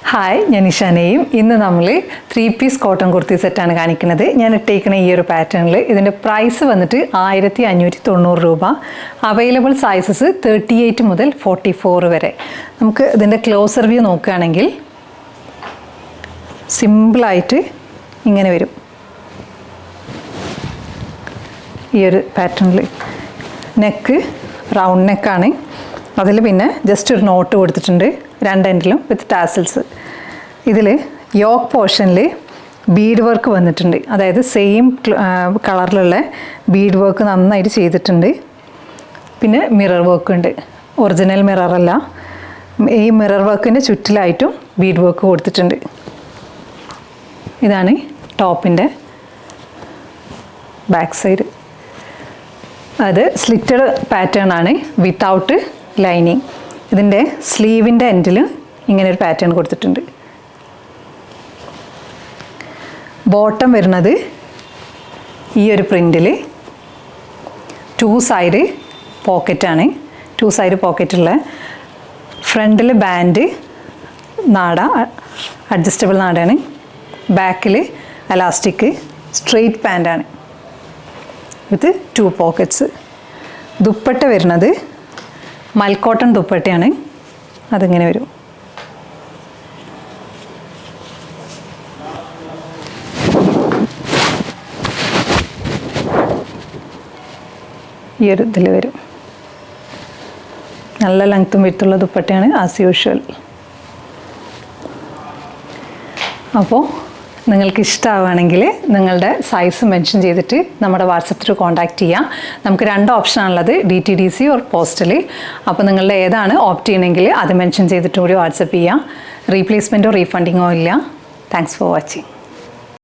Hi, ഞാൻ ഇഷാനയും. ഇന്ന് നമ്മൾ 3-പീസ് കോട്ടൺ കുർത്തി സെറ്റാണ് കാണിക്കുന്നത്. ഞാൻ ഇട്ടേക്കുന്ന ഈ ഒരു പാറ്റേണിൽ ഇതിൻ്റെ പ്രൈസ് വന്നിട്ട് 1590 രൂപ. അവൈലബിൾ സൈസസ് 38 മുതൽ 44 വരെ. നമുക്ക് ഇതിൻ്റെ ക്ലോസർ വ്യൂ നോക്കുകയാണെങ്കിൽ സിമ്പിളായിട്ട് ഇങ്ങനെ വരും. ഈ ഒരു പാറ്റേണിൽ നെക്ക് റൗണ്ട് നെക്കാണ്. അതിൽ പിന്നെ ജസ്റ്റ് ഒരു നോട്ട് കൊടുത്തിട്ടുണ്ട് രണ്ട് എൻഡിലും വിത്ത് ടാസിൽസ്. ഇതിൽ യോക്ക് പോർഷനിൽ ബീഡ് വർക്ക് വന്നിട്ടുണ്ട്. അതായത് സെയിം കളറിലുള്ള ബീഡ് വർക്ക് നന്നായിട്ട് ചെയ്തിട്ടുണ്ട്. പിന്നെ മിറർ വർക്ക് ഉണ്ട്. ഒറിജിനൽ മിററല്ല, ഈ മിറർ വർക്കിൻ്റെ ചുറ്റിലായിട്ടും ബീഡ് വർക്ക് കൊടുത്തിട്ടുണ്ട്. ഇതാണ് ടോപ്പിൻ്റെ ബാക്ക് സൈഡ്. അത് സ്ലിറ്റഡ് പാറ്റേൺ ആണ് വിത്തൗട്ട് ലൈനിങ്. ഇതിൻ്റെ സ്ലീവിൻ്റെ എൻഡിൽ ഇങ്ങനെ ഒരു പാറ്റേൺ കൊടുത്തിട്ടുണ്ട്. ബോട്ടം വരുന്നത് ഈ ഒരു പ്രിൻറ്റിൽ 2 സൈഡ് പോക്കറ്റാണ്. 2 സൈഡ് പോക്കറ്റുള്ള ഫ്രണ്ടിൽ ബാൻഡ് നാട, അഡ്ജസ്റ്റബിൾ നാടാണ്. ബാക്കിൽ എലാസ്റ്റിക് സ്ട്രെയിറ്റ് പാൻ്റാണ് വിത്ത് 2 പോക്കറ്റ്സ്. ദുപ്പട്ട വരുന്നത് മൽക്കോട്ടൺ ദുപ്പട്ടയാണ്. അതിങ്ങനെ വരും. ഈ ഒരു ഇതിൽ വരും. നല്ല ലെങ്ത്തും വിത്തുള്ള ദുപ്പട്ടയാണ് ആസ് യൂഷ്വൽ. അപ്പോൾ നിങ്ങൾക്ക് ഇഷ്ടമാവുകയാണെങ്കിൽ നിങ്ങളുടെ സൈസ് മെൻഷൻ ചെയ്തിട്ട് നമ്മുടെ വാട്സപ്പിൽ കോൺടാക്റ്റ് ചെയ്യാം. നമുക്ക് 2 ഓപ്ഷനാണുള്ളത്, DTDC ഓർ പോസ്റ്റൽ. അപ്പോൾ നിങ്ങളുടെ ഏതാണ് ഓപ്റ്റ് ചെയ്യണമെങ്കിൽ അത് മെൻഷൻ ചെയ്തിട്ടും കൂടി വാട്സപ്പ് ചെയ്യാം. റീപ്ലേസ്മെൻറ്റോ റീഫണ്ടിങ്ങോ ഇല്ല. Thanks for watching.